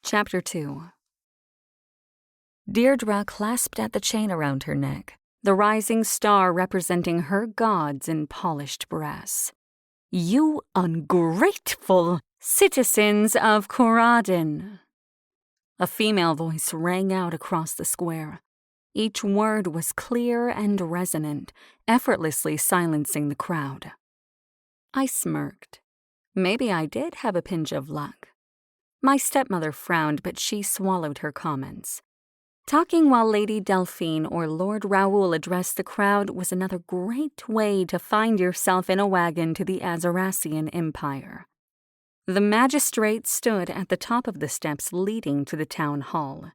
Chapter 2. Deirdre clasped at the chain around her neck, the rising star representing her gods in polished brass. "You ungrateful citizens of Corradin!" A female voice rang out across the square. Each word was clear and resonant, effortlessly silencing the crowd. I smirked. Maybe I did have a pinch of luck. My stepmother frowned, but she swallowed her comments. Talking while Lady Delphine or Lord Raoul addressed the crowd was another great way to find yourself in a wagon to the Azaracian Empire. The magistrate stood at the top of the steps leading to the town hall.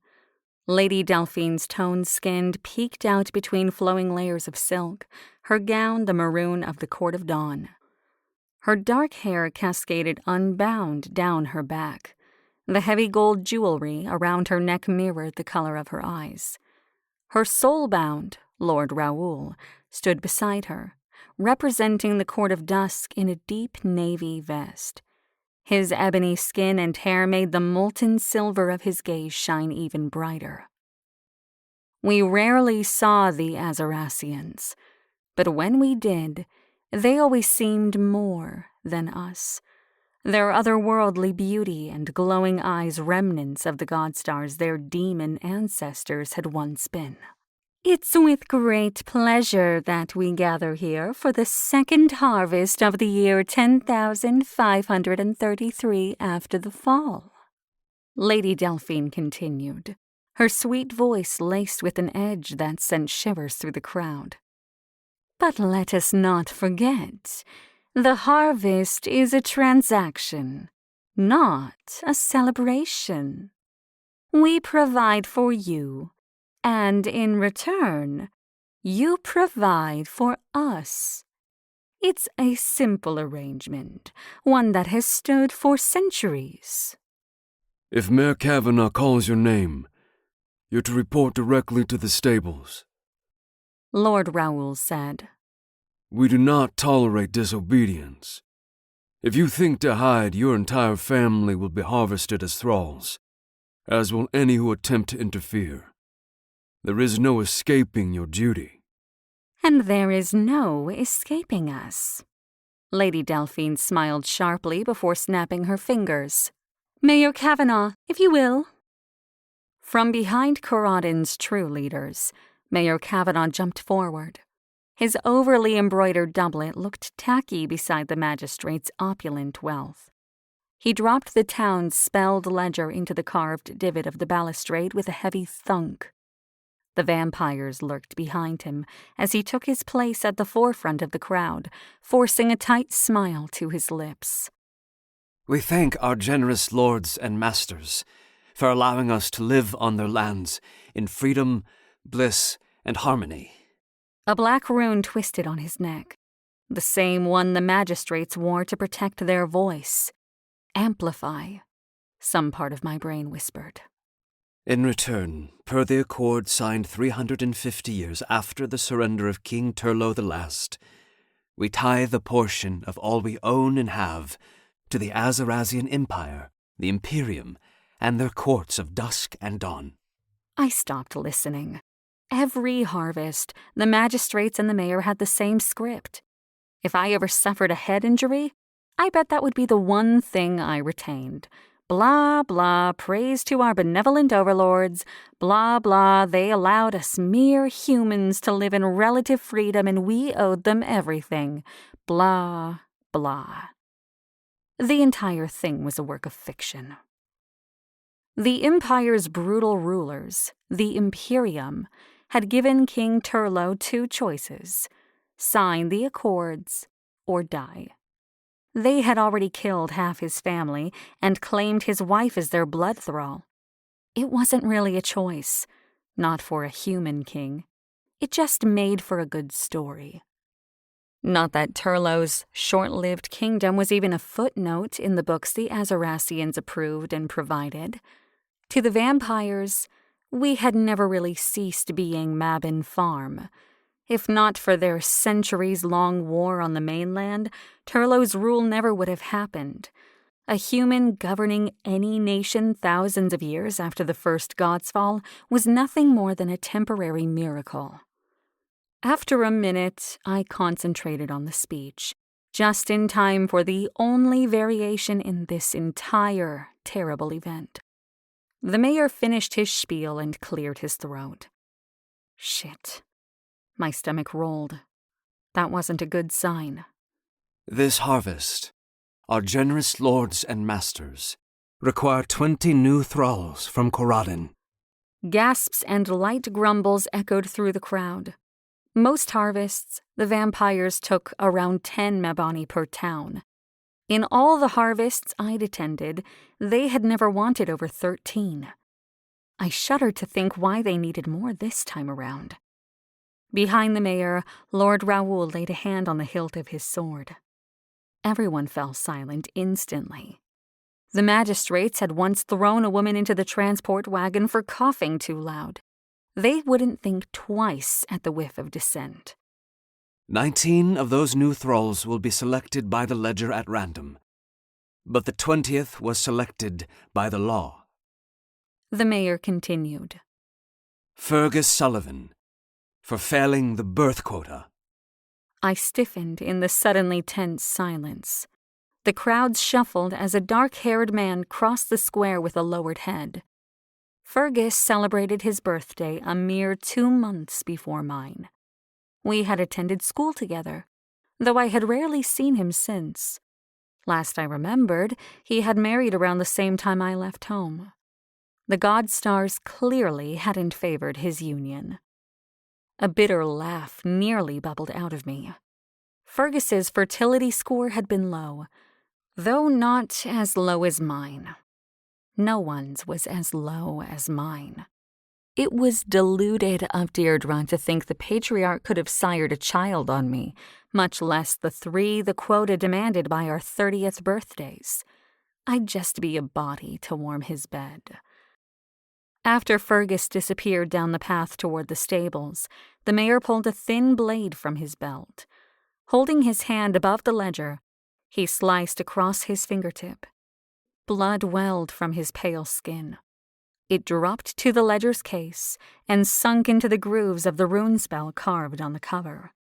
Lady Delphine's toned-skinned peeked out between flowing layers of silk, her gown the maroon of the Court of Dawn. Her dark hair cascaded unbound down her back. The heavy gold jewelry around her neck mirrored the color of her eyes. Her soul-bound, Lord Raoul, stood beside her, representing the Court of Dusk in a deep navy vest. His ebony skin and hair made the molten silver of his gaze shine even brighter. We rarely saw the Azaracians, but when we did, they always seemed more than us. Their otherworldly beauty and glowing eyes remnants of the godstars their demon ancestors had once been. "It's with great pleasure that we gather here for the second harvest of the year 10,533 after the fall," Lady Delphine continued, her sweet voice laced with an edge that sent shivers through the crowd. "But let us not forget, the harvest is a transaction, not a celebration. We provide for you, and in return, you provide for us. It's a simple arrangement, one that has stood for centuries." "If Mayor Kavanagh calls your name, you're to report directly to the stables," Lord Raoul said. "We do not tolerate disobedience. If you think to hide, your entire family will be harvested as thralls, as will any who attempt to interfere. There is no escaping your duty." "And there is no escaping us." Lady Delphine smiled sharply before snapping her fingers. "Mayor Kavanagh, if you will." From behind Corradin's true leaders, Mayor Kavanagh jumped forward. His overly embroidered doublet looked tacky beside the magistrate's opulent wealth. He dropped the town's spelled ledger into the carved divot of the balustrade with a heavy thunk. The vampires lurked behind him as he took his place at the forefront of the crowd, forcing a tight smile to his lips. "We thank our generous lords and masters for allowing us to live on their lands in freedom, bliss, and harmony." A black rune twisted on his neck, the same one the magistrates wore to protect their voice. "Amplify," some part of my brain whispered. "In return, per the accord signed 350 years after the surrender of King 𝘮𝘯 the Last, we tithe a portion of all we own and have to the Azaracian Empire, the Imperium, and their courts of dusk and dawn." I stopped listening. Every harvest, the magistrates and the mayor had the same script. If I ever suffered a head injury, I bet that would be the one thing I retained. Blah, blah, praise to our benevolent overlords. Blah, blah, they allowed us mere humans to live in relative freedom and we owed them everything. Blah, blah. The entire thing was a work of fiction. The Empire's brutal rulers, the Imperium, had given King 𝘮𝘯 two choices: sign the accords or die. They had already killed half his family and claimed his wife as their blood thrall. It wasn't really a choice, not for a human king. It just made for a good story. Not that 𝘮𝘯's short-lived kingdom was even a footnote in the books the Azaracians approved and provided. To the vampires, we had never really ceased being Mabin Farm. If not for their centuries-long war on the mainland, 𝘮𝘯's rule never would have happened. A human governing any nation thousands of years after the first god's fall was nothing more than a temporary miracle. After a minute, I concentrated on the speech, just in time for the only variation in this entire terrible event. The mayor finished his spiel and cleared his throat. Shit. My stomach rolled. That wasn't a good sign. This harvest, our generous lords and masters require 20 new thralls from Coradin. Gasps and light grumbles echoed through the crowd. Most harvests, the vampires took around 10 mabani per town. In all the harvests I'd attended, they had never wanted over 13. I shuddered to think why they needed more this time around. Behind the mayor, Lord Raoul laid a hand on the hilt of his sword. Everyone fell silent instantly. The magistrates had once thrown a woman into the transport wagon for coughing too loud. They wouldn't think twice at the whiff of dissent. 19 of those new thralls will be selected by the ledger at random, but the 20th was selected by the law. The mayor continued. Fergus Sullivan, for failing the birth quota. I stiffened in the suddenly tense silence. The crowd shuffled as a dark-haired man crossed the square with a lowered head. Fergus celebrated his birthday a mere 2 months before mine. We had attended school together, though I had rarely seen him since. Last I remembered, he had married around the same time I left home. The god stars clearly hadn't favored his union. A bitter laugh nearly bubbled out of me. Fergus's fertility score had been low, though not as low as mine. No one's was as low as mine. It was deluded of Deirdre to think the patriarch could have sired a child on me, much less the 3 the quota demanded by our 30th birthdays. I'd just be a body to warm his bed. After Fergus disappeared down the path toward the stables, the mayor pulled a thin blade from his belt. Holding his hand above the ledger, he sliced across his fingertip. Blood welled from his pale skin. It dropped to the ledger's case and sunk into the grooves of the rune spell carved on the cover.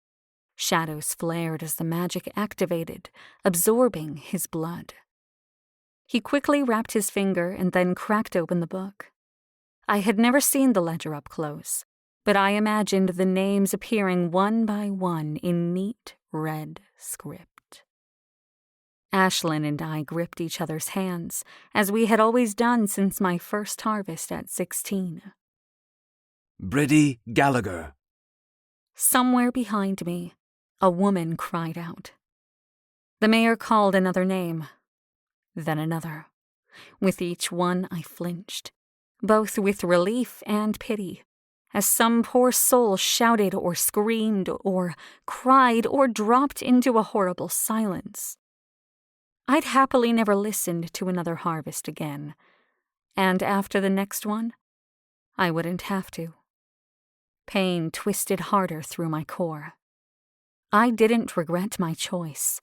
Shadows flared as the magic activated, absorbing his blood. He quickly wrapped his finger and then cracked open the book. I had never seen the ledger up close, but I imagined the names appearing one by one in neat red script. Ashlyn and I gripped each other's hands, as we had always done since my first harvest at 16. Bridie Gallagher. Somewhere behind me, a woman cried out. The mayor called another name, then another. With each one I flinched, both with relief and pity, as some poor soul shouted or screamed or cried or dropped into a horrible silence. I'd happily never listened to another harvest again, and after the next one, I wouldn't have to. Pain twisted harder through my core. I didn't regret my choice,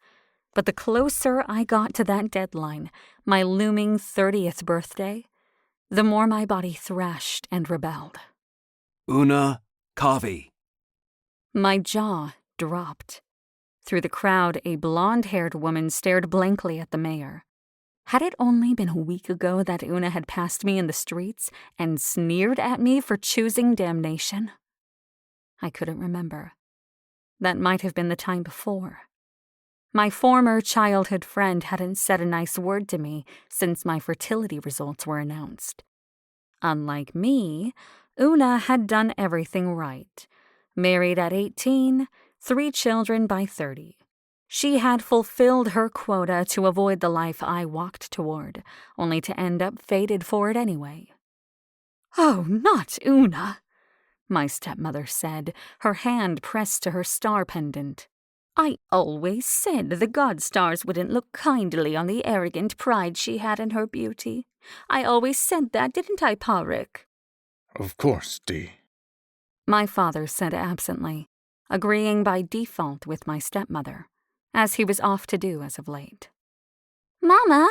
but the closer I got to that deadline, my looming 30th birthday, the more my body thrashed and rebelled. Una Curvy. My jaw dropped. Through the crowd, a blonde-haired woman stared blankly at the mayor. Had it only been a week ago that Una had passed me in the streets and sneered at me for choosing damnation? I couldn't remember. That might have been the time before. My former childhood friend hadn't said a nice word to me since my fertility results were announced. Unlike me, Una had done everything right. Married at 18, 3 children by 30. She had fulfilled her quota to avoid the life I walked toward, only to end up fated for it anyway. "Oh, not Una," my stepmother said, her hand pressed to her star pendant. "I always said the god stars wouldn't look kindly on the arrogant pride she had in her beauty. I always said that, didn't I, Parik?" "Of course, Dee," my father said absently, agreeing by default with my stepmother, as he was off to do as of late. "Mama!"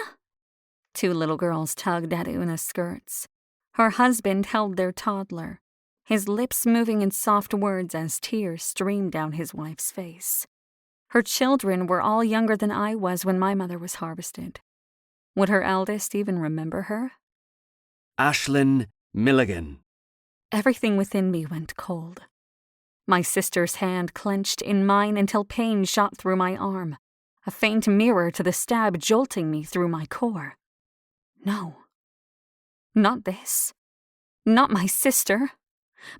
2 little girls tugged at Una's skirts. Her husband held their toddler, his lips moving in soft words as tears streamed down his wife's face. Her children were all younger than I was when my mother was harvested. Would her eldest even remember her? Ashlyn Milligan. Everything within me went cold. My sister's hand clenched in mine until pain shot through my arm, a faint mirror to the stab jolting me through my core. No. Not this. Not my sister.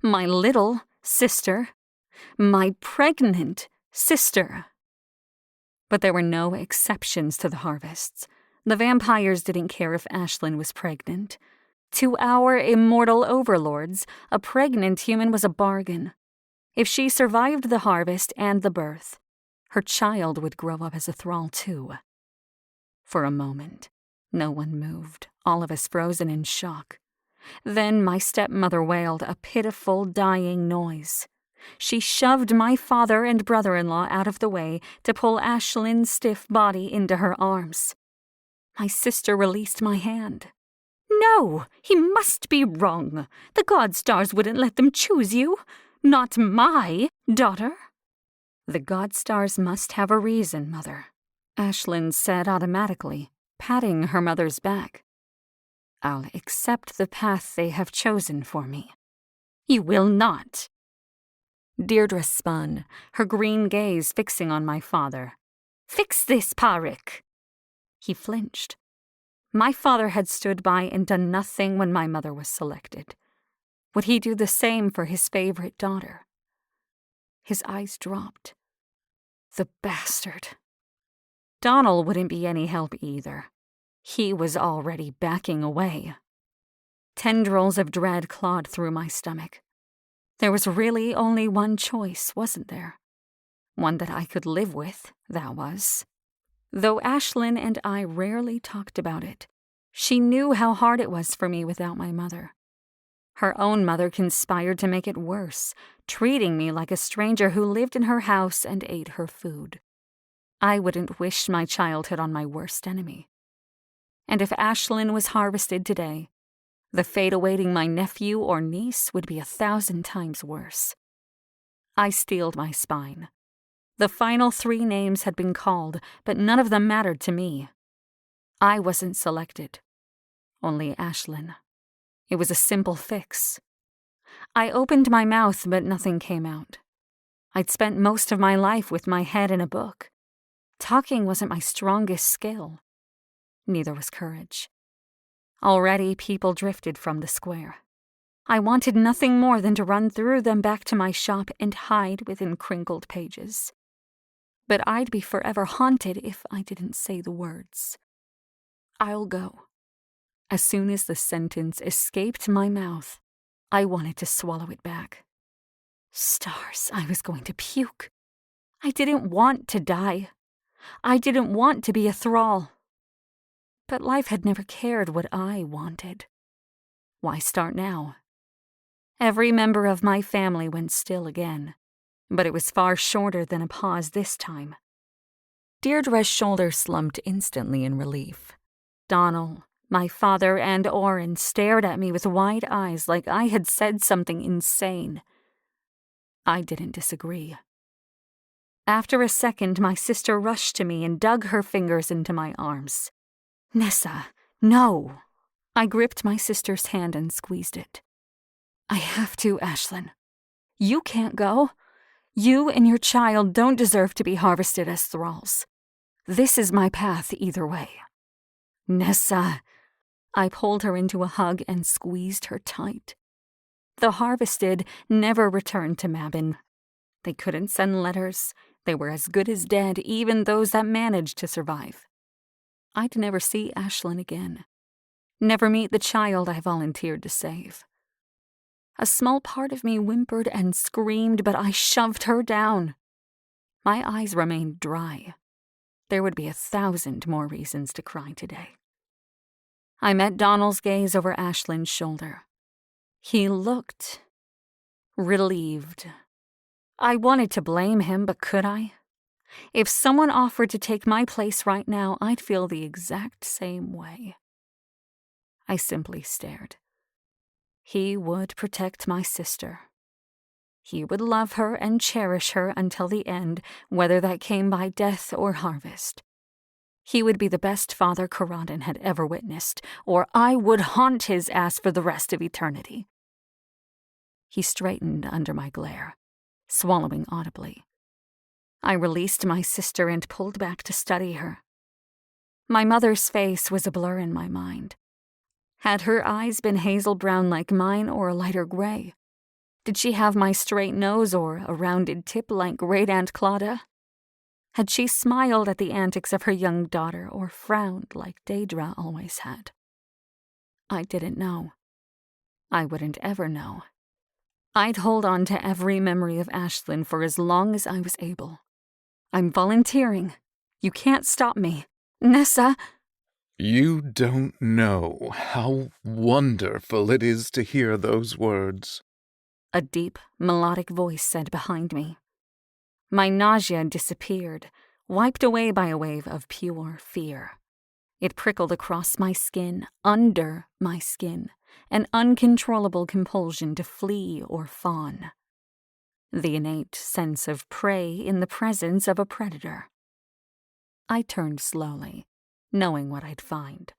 My little sister. My pregnant sister. But there were no exceptions to the harvests. The vampires didn't care if Ashlyn was pregnant. To our immortal overlords, a pregnant human was a bargain. If she survived the harvest and the birth, her child would grow up as a thrall too. For a moment, no one moved, all of us frozen in shock. Then my stepmother wailed a pitiful, dying noise. She shoved my father and brother-in-law out of the way to pull Ashlyn's stiff body into her arms. My sister released my hand. "No, he must be wrong. The God-Stars wouldn't let them choose you. Not my daughter." "The God-Stars must have a reason, Mother," Ashlyn said automatically, patting her mother's back. "I'll accept the path they have chosen for me." "You will not." Deirdre spun, her green gaze fixing on my father. "Fix this, Parik." He flinched. My father had stood by and done nothing when my mother was selected. Would he do the same for his favorite daughter? His eyes dropped. The bastard. Donald wouldn't be any help either. He was already backing away. Tendrils of dread clawed through my stomach. There was really only one choice, wasn't there? One that I could live with, that was. Though Ashlyn and I rarely talked about it, she knew how hard it was for me without my mother. Her own mother conspired to make it worse, treating me like a stranger who lived in her house and ate her food. I wouldn't wish my childhood on my worst enemy. And if Ashlyn was harvested today, the fate awaiting my nephew or niece would be 1,000 times worse. I steeled my spine. The final 3 names had been called, but none of them mattered to me. I wasn't selected. Only Ashlyn. It was a simple fix. I opened my mouth, but nothing came out. I'd spent most of my life with my head in a book. Talking wasn't my strongest skill. Neither was courage. Already people drifted from the square. I wanted nothing more than to run through them back to my shop and hide within crinkled pages. But I'd be forever haunted if I didn't say the words. "I'll go." As soon as the sentence escaped my mouth, I wanted to swallow it back. Stars, I was going to puke. I didn't want to die. I didn't want to be a thrall. But life had never cared what I wanted. Why start now? Every member of my family went still again, but it was far shorter than a pause this time. Deirdre's shoulder slumped instantly in relief. Donald, my father, and Oren stared at me with wide eyes like I had said something insane. I didn't disagree. After a second, my sister rushed to me and dug her fingers into my arms. "Nessa, no!" I gripped my sister's hand and squeezed it. "I have to, Ashlyn. You can't go. You and your child don't deserve to be harvested as thralls. This is my path either way." "Nessa!" I pulled her into a hug and squeezed her tight. The harvested never returned to Mabin. They couldn't send letters. They were as good as dead, even those that managed to survive. I'd never see Ashlyn again. Never meet the child I volunteered to save. A small part of me whimpered and screamed, but I shoved her down. My eyes remained dry. There would be 1,000 more reasons to cry today. I met Donald's gaze over Ashlyn's shoulder. He looked relieved. I wanted to blame him, but could I? If someone offered to take my place right now, I'd feel the exact same way. I simply stared. He would protect my sister. He would love her and cherish her until the end, whether that came by death or harvest. He would be the best father 𝘮𝘮 had ever witnessed, or I would haunt his ass for the rest of eternity. He straightened under my glare, swallowing audibly. I released my sister and pulled back to study her. My mother's face was a blur in my mind. Had her eyes been hazel brown like mine or a lighter gray? Did she have my straight nose or a rounded tip like Great-Aunt Claudia? Had she smiled at the antics of her young daughter or frowned like Deirdre always had? I didn't know. I wouldn't ever know. I'd hold on to every memory of Ashlyn for as long as I was able. I'm volunteering. You can't stop me. Nessa! You don't know how wonderful it is to hear those words. A deep, melodic voice said behind me. My nausea disappeared, wiped away by a wave of pure fear. It prickled across my skin, under my skin, an uncontrollable compulsion to flee or fawn. The innate sense of prey in the presence of a predator. I turned slowly, knowing what I'd find.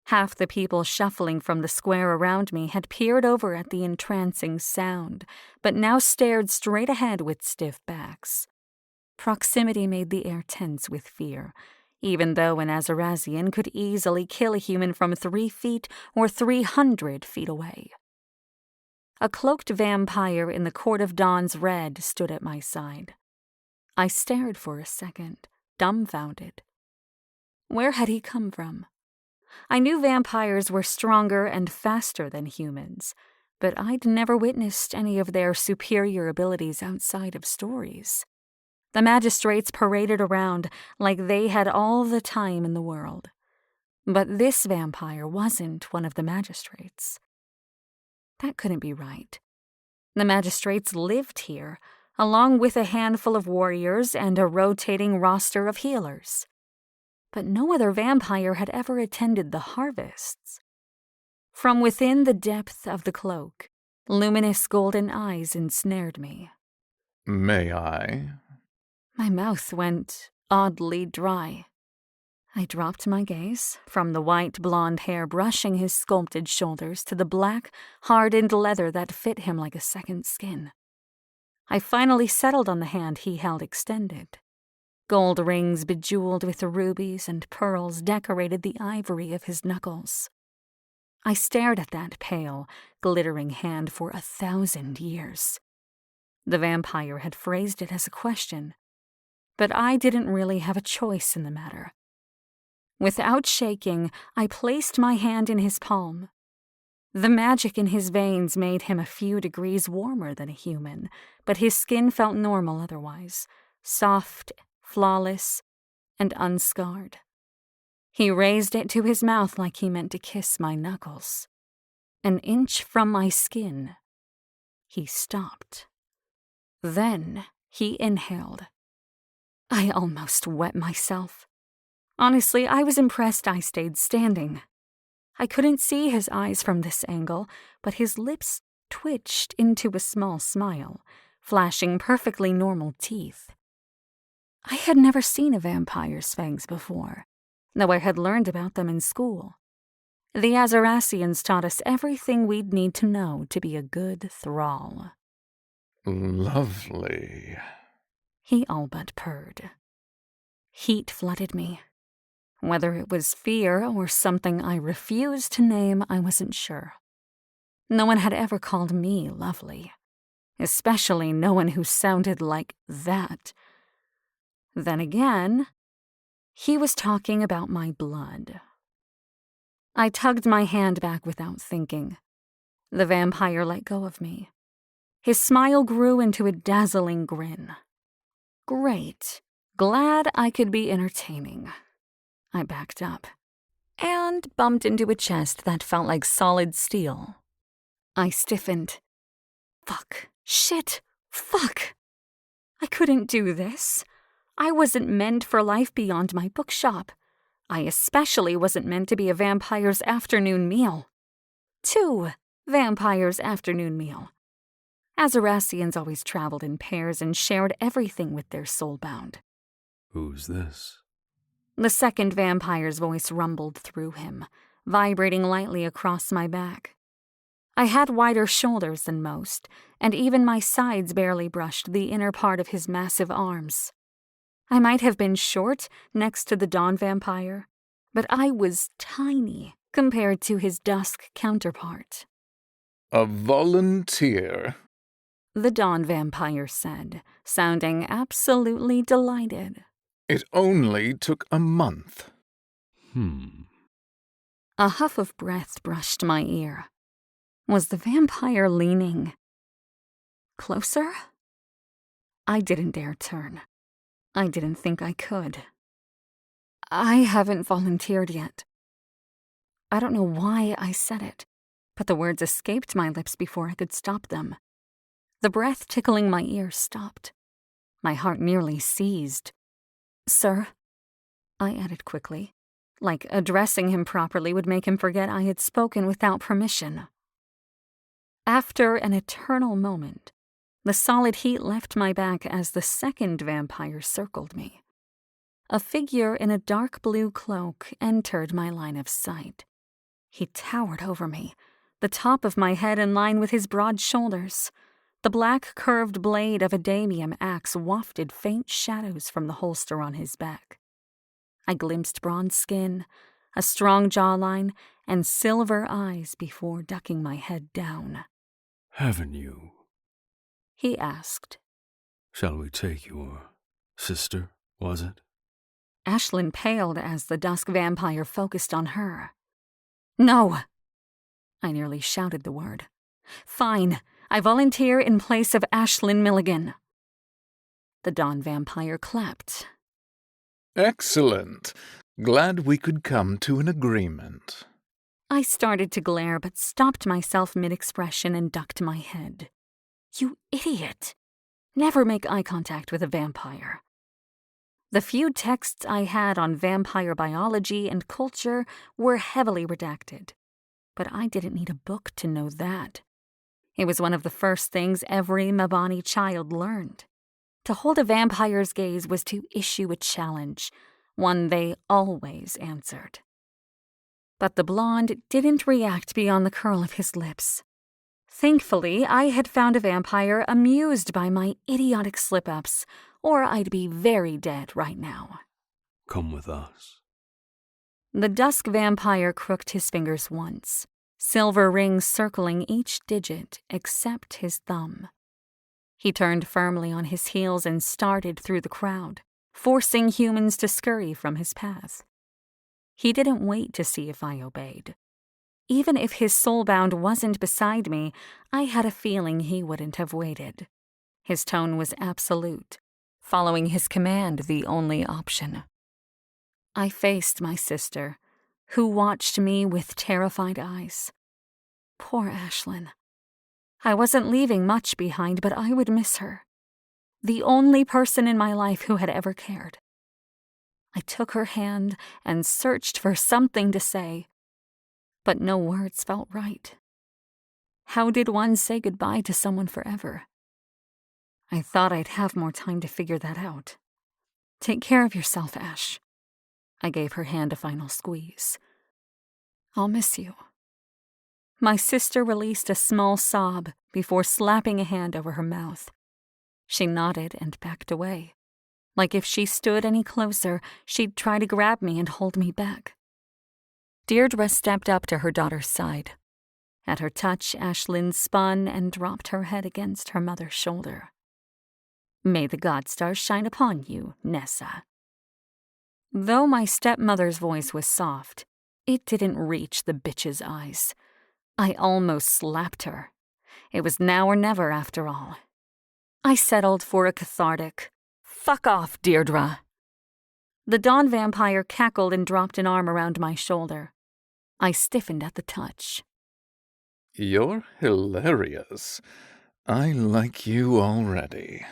Half the people shuffling from the square around me had peered over at the entrancing sound, but now stared straight ahead with stiff backs. Proximity made the air tense with fear, even though an Azarazian could easily kill a human from 3 feet or 300 feet away. A cloaked vampire in the Court of Dawn's red stood at my side. I stared for a second, dumbfounded. Where had he come from? I knew vampires were stronger and faster than humans, but I'd never witnessed any of their superior abilities outside of stories. The magistrates paraded around like they had all the time in the world. But this vampire wasn't one of the magistrates. That couldn't be right. The magistrates lived here, along with a handful of warriors and a rotating roster of healers. But no other vampire had ever attended the harvests. From within the depth of the cloak, luminous golden eyes ensnared me. May I? My mouth went oddly dry. I dropped my gaze from the white blonde hair brushing his sculpted shoulders to the black, hardened leather that fit him like a second skin. I finally settled on the hand he held extended. Gold rings bejeweled with rubies and pearls decorated the ivory of his knuckles. I stared at that pale, glittering hand for 1,000 years. The vampire had phrased it as a question, but I didn't really have a choice in the matter. Without shaking, I placed my hand in his palm. The magic in his veins made him a few degrees warmer than a human, but his skin felt normal otherwise, soft, flawless, and unscarred. He raised it to his mouth like he meant to kiss my knuckles. An inch from my skin, he stopped. Then he inhaled. I almost wet myself. Honestly, I was impressed I stayed standing. I couldn't see his eyes from this angle, but his lips twitched into a small smile, flashing perfectly normal teeth. I had never seen a vampire's fangs before, though I had learned about them in school. The Azaracians taught us everything we'd need to know to be a good thrall. Lovely. He all but purred. Heat flooded me. Whether it was fear or something I refused to name, I wasn't sure. No one had ever called me lovely, especially no one who sounded like that. Then again, he was talking about my blood. I tugged my hand back without thinking. The vampire let go of me. His smile grew into a dazzling grin. Great. Glad I could be entertaining. I backed up and bumped into a chest that felt like solid steel. I stiffened. Fuck. Shit. Fuck. I couldn't do this. I wasn't meant for life beyond my bookshop. I especially wasn't meant to be a vampire's afternoon meal. 2 vampires' afternoon meal. Azarassians always traveled in pairs and shared everything with their soulbound. Who's this? The second vampire's voice rumbled through him, vibrating lightly across my back. I had wider shoulders than most, and even my sides barely brushed the inner part of his massive arms. I might have been short next to the dawn vampire, but I was tiny compared to his dusk counterpart. A volunteer. The dawn vampire said, sounding absolutely delighted. It only took a month. A huff of breath brushed my ear. Was the vampire leaning closer? I didn't dare turn. I didn't think I could. I haven't volunteered yet. I don't know why I said it, but the words escaped my lips before I could stop them. The breath tickling my ear stopped. My heart nearly seized. Sir, I added quickly, like addressing him properly would make him forget I had spoken without permission. After an eternal moment, the solid heat left my back as the second vampire circled me. A figure in a dark blue cloak entered my line of sight. He towered over me, the top of my head in line with his broad shoulders. The black curved blade of a damium axe wafted faint shadows from the holster on his back. I glimpsed bronze skin, a strong jawline, and silver eyes before ducking my head down. Haven't you? He asked. Shall we take your sister, was it? Ashlyn paled as the dusk vampire focused on her. No! I nearly shouted the word. Fine, I volunteer in place of Ashlyn Milligan. The dawn vampire clapped. Excellent. Glad we could come to an agreement. I started to glare but stopped myself mid-expression and ducked my head. You idiot! Never make eye contact with a vampire. The few texts I had on vampire biology and culture were heavily redacted, but I didn't need a book to know that. It was one of the first things every Mabani child learned. To hold a vampire's gaze was to issue a challenge, one they always answered. But the blonde didn't react beyond the curl of his lips. Thankfully, I had found a vampire amused by my idiotic slip-ups, or I'd be very dead right now. Come with us. The dusk vampire crooked his fingers once, silver rings circling each digit except his thumb. He turned firmly on his heels and started through the crowd, forcing humans to scurry from his path. He didn't wait to see if I obeyed. Even if his soulbound wasn't beside me, I had a feeling he wouldn't have waited. His tone was absolute, following his command the only option. I faced my sister, who watched me with terrified eyes. Poor Ashlyn. I wasn't leaving much behind, but I would miss her. The only person in my life who had ever cared. I took her hand and searched for something to say, but no words felt right. How did one say goodbye to someone forever? I thought I'd have more time to figure that out. Take care of yourself, Ash. I gave her hand a final squeeze. I'll miss you. My sister released a small sob before slapping a hand over her mouth. She nodded and backed away. Like if she stood any closer, she'd try to grab me and hold me back. Deirdre stepped up to her daughter's side. At her touch, Ashlyn spun and dropped her head against her mother's shoulder. May the god stars shine upon you, Nessa. Though my stepmother's voice was soft, it didn't reach the bitch's eyes. I almost slapped her. It was now or never, after all. I settled for a cathartic, "Fuck off, Deirdre." The dawn vampire cackled and dropped an arm around my shoulder. I stiffened at the touch. You're hilarious. I like you already.